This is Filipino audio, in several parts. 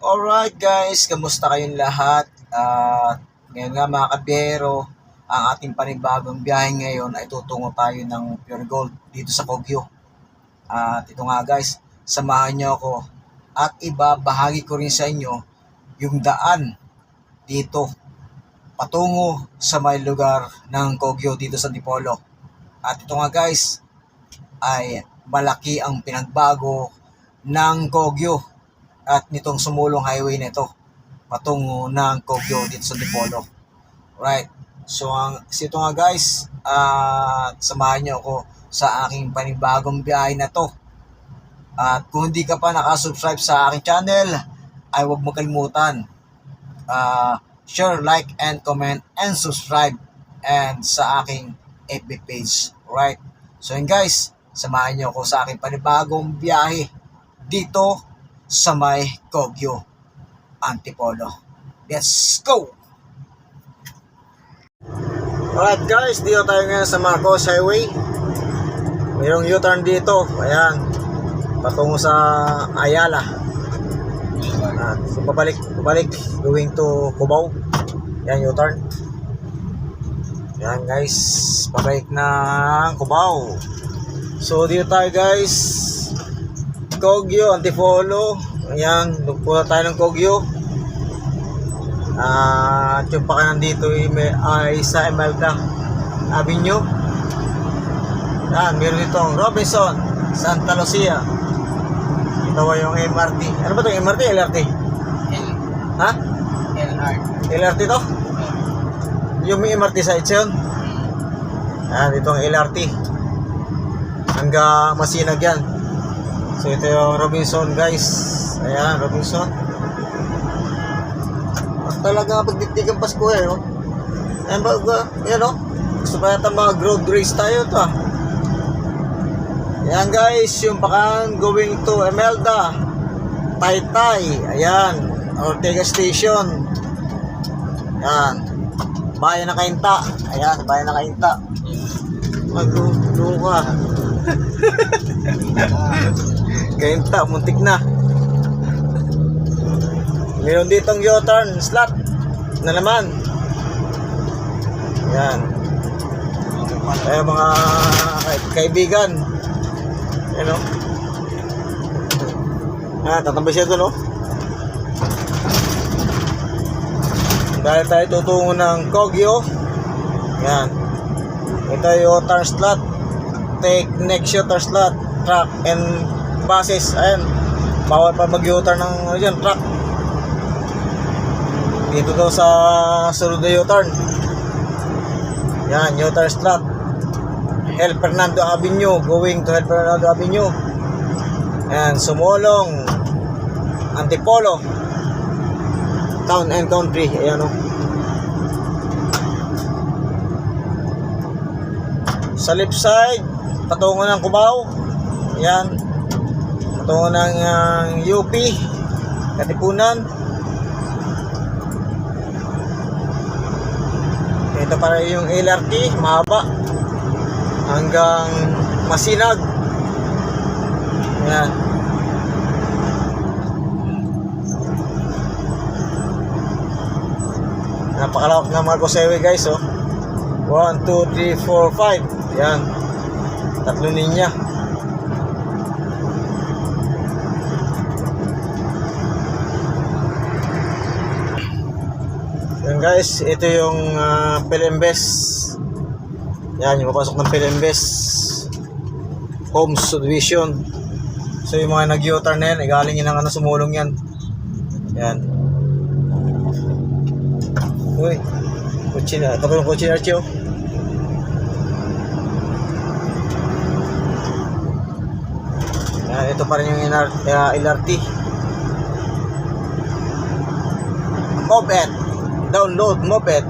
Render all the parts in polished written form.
Alright guys, kamusta kayong lahat? Ngayon nga mga kabiyero, ang ating panibagong biyahe ngayon ay tutungo tayo ng Pure Gold dito sa Kogyo. At ito nga guys, samahan niyo ako at ibabahagi ko rin sa inyo yung daan dito patungo sa may lugar ng Kogyo dito sa Dipolo. At ito nga guys, ay malaki ang pinagbago ng Kogyo at nitong sumulong highway nito patungo ng Kogyo dito sa Dipolo. Right. So ito nga guys, samahan niyo ako sa aking panibagong biyahe na to. At kung hindi ka pa nakasubscribe sa aking channel, ay huwag mo kalimutan. Share, like, and comment, and subscribe and sa aking FB page. Right. So yun guys, samahan niyo ako sa aking panibagong biyahe dito sa may Kogyo, Antipolo. Let's go! Alright guys, dito tayo ngayon sa Marcos Highway. Mayroong U-turn dito. Ayan, patungo sa Ayala. So pabalik going to Cubao. Ayan, U-turn. Ayan guys, pabalik ng Cubao. So dito tayo guys, Kogyo, Antipolo. Ayan, nagpunta tayo ng Kogyo. At yung pakanan dito ay sa Imelda Avenue. Ayan, meron ditong Robinson, Santa Lucia. Ito yung MRT. Ano ba itong MRT? LRT? Ha? LRT to? Yung may MRT sa Itzion. Ayan, itong LRT hanggang Masinag yan. So ito yung Robinson guys. Ayan, Robinson. Talaga pagdiktigang Pasko eh, no? Ayan ba, yan no? Gusto pa yata mga road race tayo to ah. Ayan guys, yung pakan going to Imelda, Taytay. Ayan, Ortega Station. Ayan, Bayan na Kainta. Ayan, Bayan na Kainta. Magdulo ka. Kainta, muntik na. Meron ditong U-turn slot na naman. Yan. Ay mga kaibigan. Ano? Tatambi siya doon, no? Dahil tayo tutungo ng Kogyo. Yan. Ito yung U-turn slot. Take next U-turn slot. Truck and buses. Ayan. Bawal pa mag-U-turn ng dyan, truck. Dito daw sa sunod na U-turn. Yan, U-turn slot. El Fernando Avenue, going to El Fernando Avenue. Yan, Sumulong, Antipolo, Town and Country. Ayan o. Sa left side, patungo ng Cubao. Yan, patungo ng UP, Katipunan. Ito para yung LRT, mahaba hanggang Masinag. Ayan. Napakalawak na Marcos Highway guys, oh. 1, 2, 3, 4, 5. Ayan. 3 linya. Yan guys, ito yung Pelembes. Yan, yung papasok ng Pelembes Homes Subdivision. So yung mga nag-U-turn na yan, galing yun ng sumulong yan. Yan. Uy, kutsi na, tapos yung kutsi na Archie. Yan, ito pa rin yung LRT. Moped, download moped.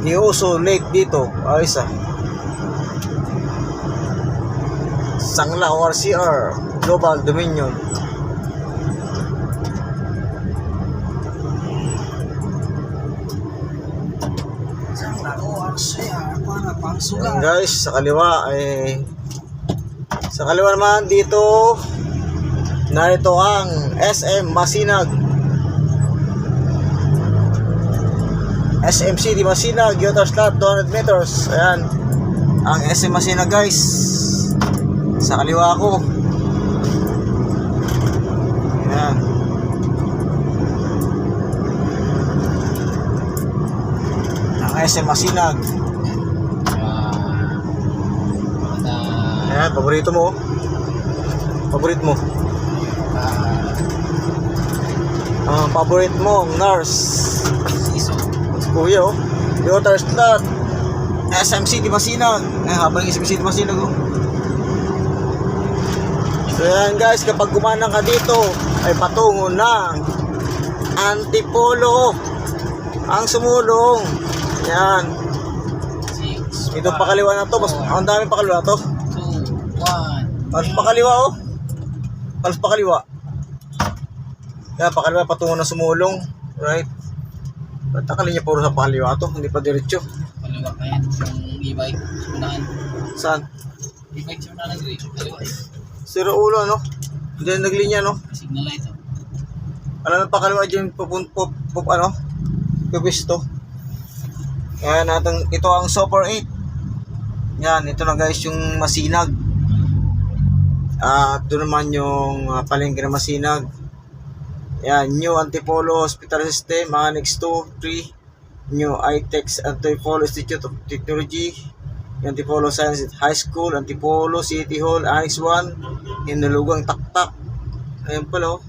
Iuso late dito. Ayos ah. Sangla ORCR Global Dominion. Sangla ORCR para pangsulat. Guys, sa kaliwa naman dito Narito ang SM Masinag. SM City Masinag, Yotar Slot, 200 meters. Ayan. Ang SM Masinag guys. Sa kaliwa ko. Ayan. Ang SM Masinag. Ayan, paborito mo. Paborito mo. Ang paborito mo, nurse. Kuya, oh. Yotar Slot. SM City Masinag. Habang SM City Masinag, oh. So yan guys, kapag kumanang ka dito ay patungo ng Antipolo ang sumulong. Yan. Ito pakaliwa na to. Ang daming pakaliwa to. 2, 1. Halos pakaliwa, oh. Halos pakaliwa. Yan, pakaliwa patungo ng sumulong. Right. Ba't akala niya puro sa pakaliwa to? Hindi pa diretso. Kaliwa pa yan. Yung e-bike. Unahan. Saan? E-bike sa unahan. Kaliwa eh. Zero ulo, no? Diyan naglinya, no? Signal light oh. Alam mo pakaliwa dyan ano? Pupisto. Yan natin, ito ang Super 8. Yan, ito na guys yung Masinag. At doon naman yung palengke ng Masinag. Yan, New Antipolo Hospital System, Annex 2, 3. New iTex Antipolo Institute of Technology, Antipolo Science High School, Antipolo City Hall, Annex 1, Hinulugang Taktak. Ayan pala, oh.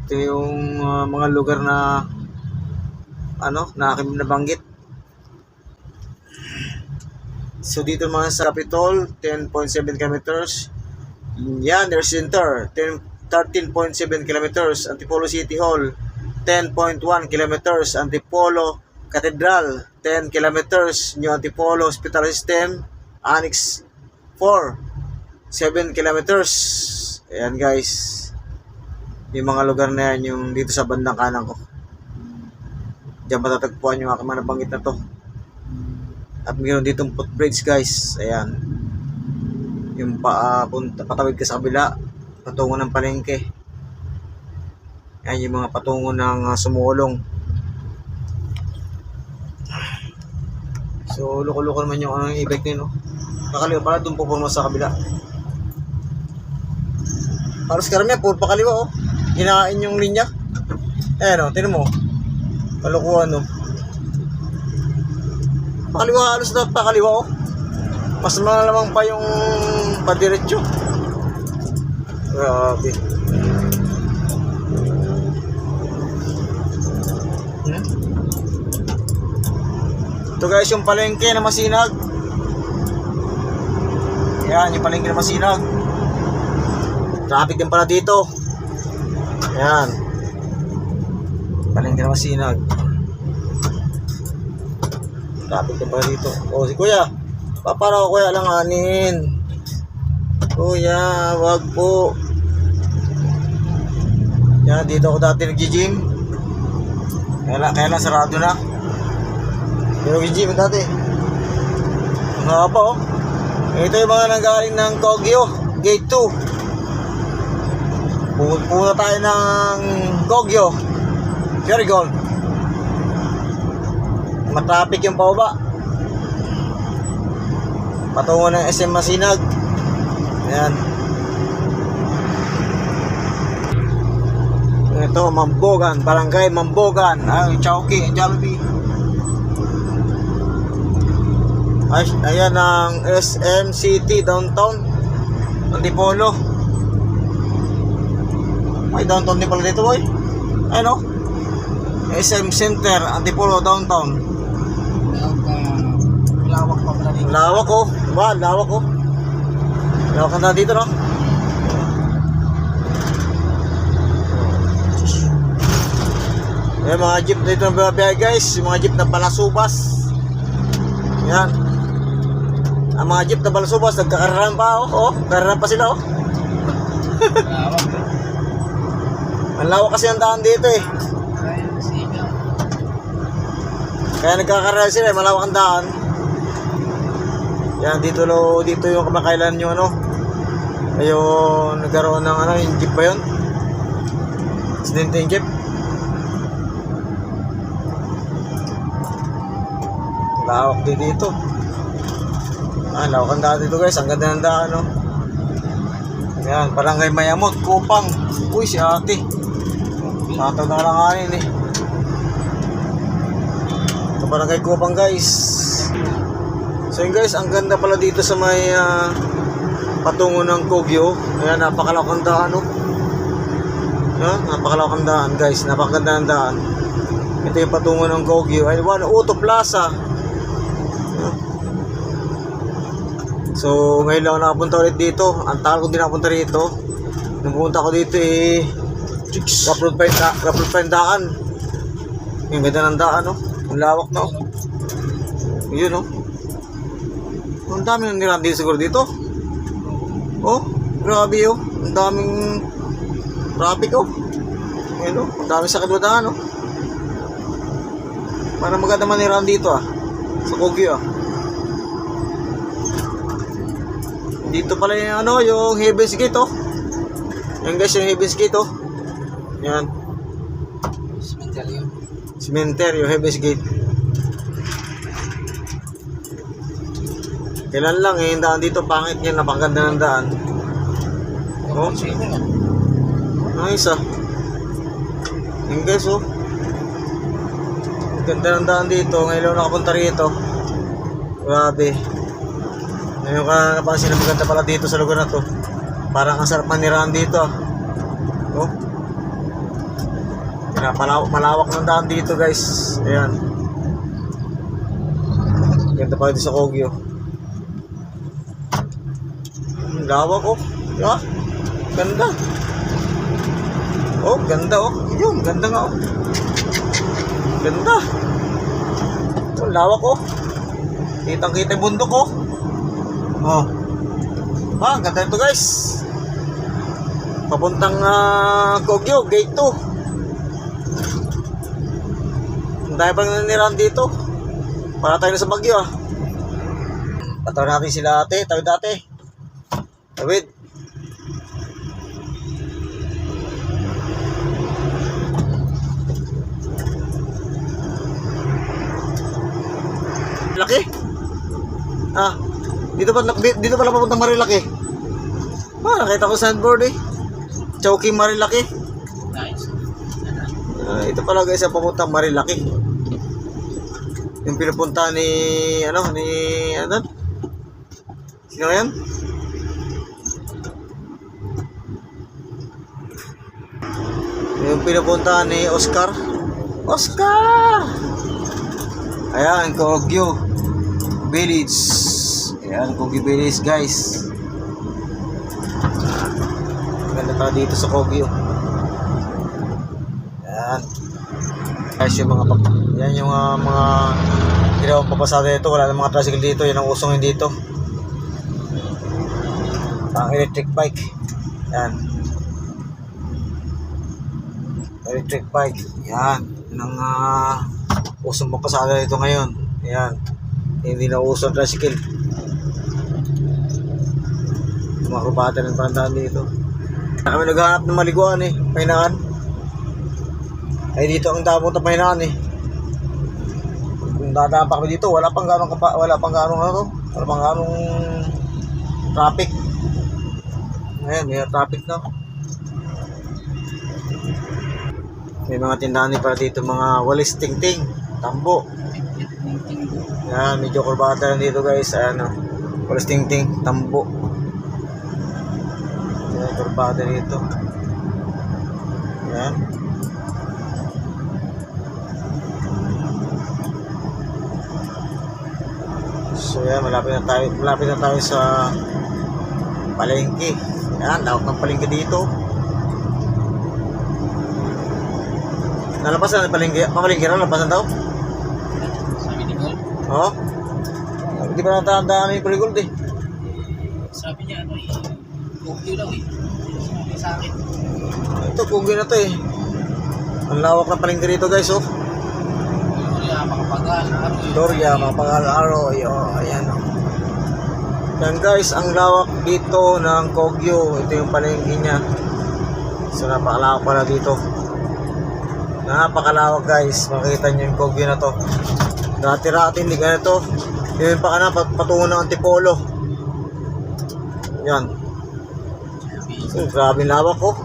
Ito yung mga lugar na na aking nabanggit. So dito naman sa Capitol, 10.7 kilometers. Yander Center, 13.7 kilometers. Antipolo City Hall, 10.1 kilometers. Antipolo Cathedral, 10 kilometers. New Antipolo Hospital System, Annex 4, 7 kilometers. Ayan guys, yung mga lugar na yan, yung dito sa bandang kanan ko. Diyan matatagpuan yung aking mga nabanggit na to. At mayroon ditong footbridge guys. Ayan, yung patawid ka sa kabila patungo ng palengke. Ayan yung mga patungo ng sumulong. So luko-luko naman yung e-bike nyo, no? Kakaliwa pala, doon pupunta sa kabila. Para sa karamihan, puro pakaliwa, oh. Hinahain yung linya. Ayan, oh, tinan mo. Kalukuhan, no? Pakaliwa, halos na pakaliwa, oh. Mas malamang pa yung padiretso. Grabe. Ito guys, yung palengke na Masinag. Yan, yung palengke na Masinag. Traffic din pala dito. Yan, palengke na Masinag. Traffic din pala dito. O, si kuya, papara ko kuya, alanganin. Kuya, wag po. Yan, dito ako dati nag-gym. Kaya lang sarado na. Pero nag-gym dati. Ang haba, oh. Ito yung mga nanggaling ng Kogyo, Gate 2. Pupunta tayo ng Kogyo, Ferrygold. Matraffic yung pababa. Patungo ng SM Masinag. Ayan. Ito, Mambogan, Barangay Mambogan. Ay, Chowky, Jollibee. Ayan ang SM City Downtown Antipolo. May downtown din pala dito, boy. Ayun, oh. SM Center Antipolo Downtown. Lawak pa pala dito. Lawak, oh. Diba? Lawak, oh. Lawak na dito, no? Ayan, mga jeep dito na biyahe, guys. Yung mga jeep na Balasubas. Ayan. Ang mga jeep na Balasubas, nagkakararan pa, oh. Oh, kararan pa sila, oh. Lawak. Ang lawak kasi ang daan dito, eh. Kaya nagkakararan sila, malawak ang daan. Yan, dito yung kamakailan nyo, ano. Ayun, nagkaroon ng ano, yung jeep ba yun? Accident yung jeep. Lawak din dito. Lawak ang daan dito guys. Ang ganda ng daan, no? Ayan, Barangay Mayamot, Kupang. Uy, si ate. Sataw na kalanganin eh. Ito Barangay Kupang guys. So yun guys, ang ganda pala dito sa may patungo ng Kogyo. Ayan, napakalawak ang daan, no? Ayan, napakalawak ang daan guys. Napakaganda ng daan. Ito yung patungo ng Kogyo. Ay, Auto Plaza. So ngayon lang ako nakapunta ulit dito. Ang tagal ko din nakapunta rito. Nung pumunta ko dito Kaprod pa yung daan. Yung ganda ng daan, no? Ang lawak, no? Yun, no? Ang dami nang niraan dito siguro dito. Oh, grabe, oh. Ang daming traffic, oh. Ayun, oh. Ang daming sakit na daan, oh. Parang maganda man niraan dito, sa Kogyo, Dito pala yung ano, yung Heaven's Gate, oh. Yan guys, yung Heaven's Gate, oh. Yan. Cemetery. Cemetery, Heaven's Gate. Kailan lang yung daan dito, pangit niya, napakaganda ng daan. Oh, nice, Yan guys, oh. Ganda ng daan dito, ngayon lang nakapunta rito. Grabe. Ngayon ka napansin na maganda pala dito sa lugar na to. Parang ang sarap manirahan dito, Oh. Malawak ng daan dito guys. Ayan. Ganda pa dito sa Kogyo. Lawak, oh. Yeah. Ganda. Oh, ganda, oh. Yun, ganda nga, oh. Ganda. Oh, lawak, oh. Kitang-kita yung bundok, oh. Oh. Ang ganda ito guys. Papuntang Kogyo, gate 2. Ang dahil pang nanirahan dito. Para tayo na sa Bagyo, Patawin natin sila ate. Tawid ate. Tawid. Laki. Dito pala papuntang Marilaki. Nakita ko sandboard Chowking Marilaki. Nice. Ito pala guys ang papuntang Marilaki. Yung pinupunta ni sino yan? Yung pinupunta ni Oscar. Ayan, Kogyo Village. Ayan, Kogyo Village guys. Ganda pa dito sa Kogyo. Ayan. Guys, yung mga ginawang papasada dito. Wala na mga tricycle dito. Yan ang usong dito. Ang electric bike. Ayan. Electric bike. Ayan. Yan ang usong papasada dito ngayon. Ayan. Hindi na usong tricycle. Mga rubata ng pandaan dito. Kami naghahanap ng maliguan Pahinaan. Ay dito ang tapos na pahinaan Kung dadaan pa kami dito, wala pang ganong traffic. Ngayon, may traffic na. May mga tindahan para dito, mga walis tingting, tambo. Yan, medyo kurbata lang dito guys. Walis tingting, tambo. Yan, kurbata dito. Yan. So yan, malapit na tayo sa palengke. Yan, lawak ng palengke dito. Nalapasan ang palengke, nalapasan daw. Sabi ni Gold. Oo. Hindi pa natandaan yung Gold Sabi niya Kogyo daw Sabi sa akin. Ito, Kogyo na to Ang lawak ng palengke dito guys, Doria, Makapagal, Doria, Makapagal, Aroy, ayan Yan guys, ang lawak dito ng Kogyo. Ito yung palengke niya. So napakalawak pala dito. Napakalawak guys. Makita nyo yung Kogyo na to. Dati-rati hindi ganito. Yung pa ka na patungo ng Antipolo. Yan. So, grabe lawak ko.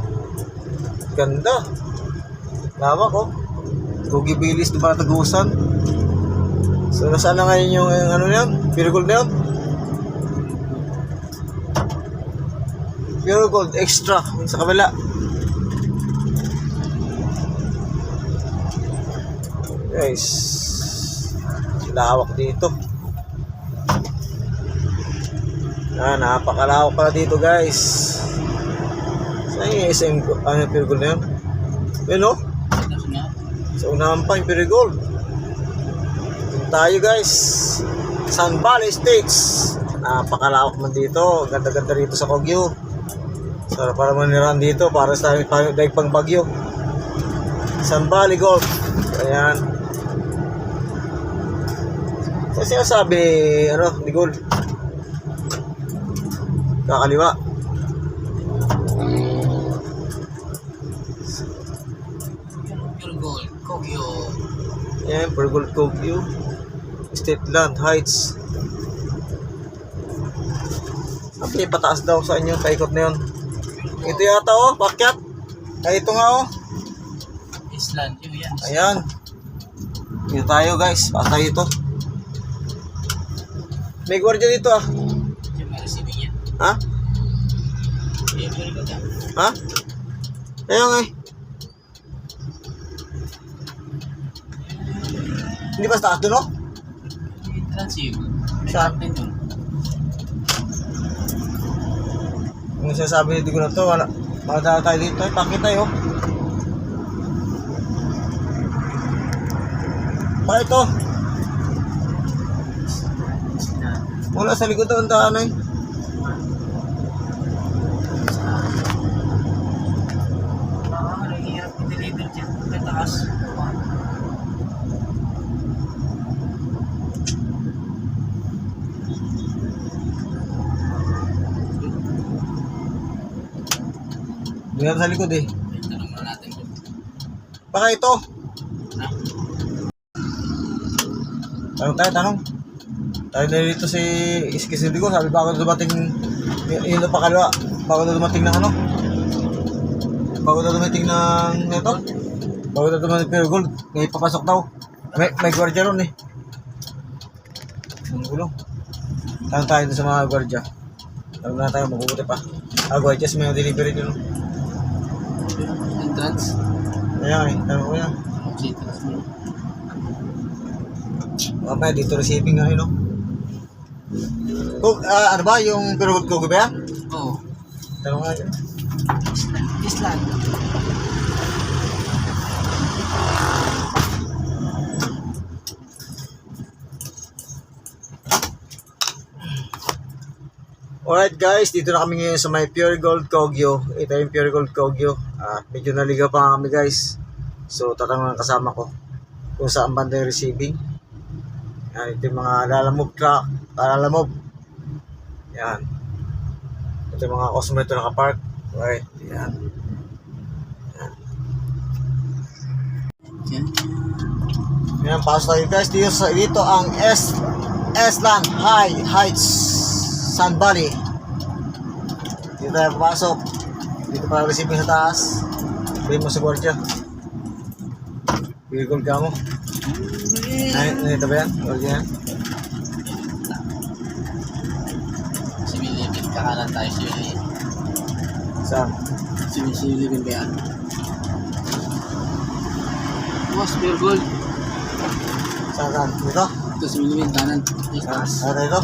Ganda. Lawak ko. Kogyo Bilis, di ba natagusan? So nasaan na ngayon yung ano na yun? Pure Gold na yun? Pure Gold Extra yung sa kabila. Guys, lawak dito. Napakalawak pala dito guys. Saan yung SM ano, Pure Gold na yun? Yun o? Sa unahan pa yung Pure Gold. Dito tayo guys. Sun Valley Estates. Napakalawak man dito. Ganda-ganda rito sa Kogyo. Sarap para manirahan dito. Para sa daig pang Bagyo. Sun Valley Gold. Ayan. Kasi sinasabi, ano, ni Gold. Kakaliwa. Pure Gold, Kogyo. Ayan, Pure Gold Kogyo. State Land Heights. Okay, pataas daw sa inyo. Paikot na yun. Ito yata oh, pakyat. Ay, ito nga oh. Island, yun yan. Ayan. Dito tayo guys. Patay ito. May gwardiya dito ah. Yung mga receiving yan. Ha? Yung Pure Gold yan. Ha? Ayan eh. Hindi ba sa taas doon oh? Yung transip. Saan? Din dun. Kung sinasabi hindi ko na to, wala. Makadala tayo dito eh. Pakit tayo oh. Bakit ito? Wala sa likod doon taan eh. Hirap i-deliver dyan. Kataas. Hindi sa likod eh. Tanong muna natin. Baka ito. Ha? Tanong tayo, tanong. Tayo na dito si Iskisildi ko. Sabi bago dumating yun na pakalawa. Bago na dumating ng ano? Bago na dumating ng ito? Bago na dumating Pure Gold. May papasok daw. May gwardiya ron eh. Ang gulo. Tanong tayo sa mga gwardiya. Tanong na tayo, mabubuti pa. Gwardiya sa mga delivery nyo. Entrance. Ayan eh, tanong ko yan. Entrance mo. Mamaya dito receiving nga yun no? Ano ba yung Pure Gold Kogyo ba yan? Oo. Tanong nga yun. Island. Alright guys, dito na kami ngayon sa may Pure Gold Kogyo. Ito yung Pure Gold Kogyo. Medyo naligaw pa kami guys. So tatanong ng kasama ko kung saan banda yung receiving. Yan, ito yung mga lalamove truck. Lalamove. Yan. Ito yung mga customer ito nakapark. Alright, yan. Yan. Yan, pasok tayo guys. Dito ang Land Heights, Sun Valley. Dito tayo papasok. Dito pa receiving sa taas. Bili mo sa gwardiya. Pure Gold ka mo. Ito ba yan? Gwardiya yan? Similibin. Kakalan tayo similibin. Saan? Similibin ba yan? Boss, Pure Gold. Saan? Dito? Ito similibin. Kanan. Taas. Ano ito?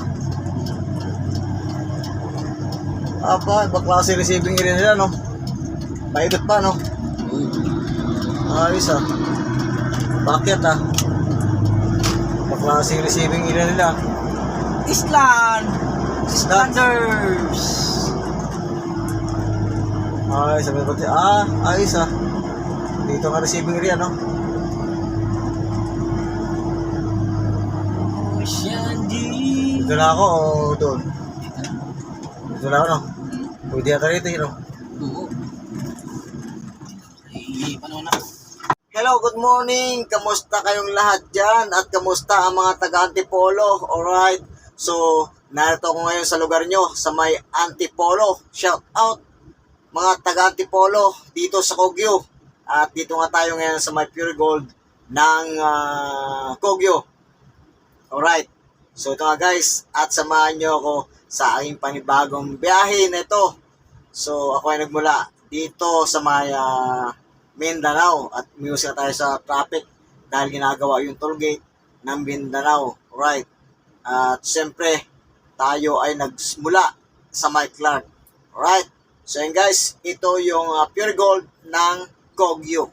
Apa, iba klase receiving area nila, no? Paikot pa, no? Uy. Ayos, ah. Bakit, ah? Iba klase receiving area nila. Island. Island. Islanders. Ay, sabi ko, ayos, ah. Dito ka receiving area, no? Ocean deep. Dito na ako, o doon? Dito na. Dito na ako, no? Pwede ata rito, no? Oo. Ay, paano na? Hello, good morning! Kamusta kayong lahat dyan? At kamusta ang mga taga-Antipolo? Alright, so narito ako ngayon sa lugar nyo, sa may Antipolo. Shout out mga taga-Antipolo dito sa Kogyo. At dito nga tayo ngayon sa may Pure Gold ng Kogyo. Alright, so ito nga guys, at samahan nyo ako sa aking panibagong biyahe na ito. So ako ay nagmula dito sa may Mindanao at music tayo sa traffic dahil ginagawa yung toll gate ng Mindanao. Alright, at siyempre tayo ay nagmula sa may Clark. Alright, so yun guys, ito yung Pure Gold ng Kogyo.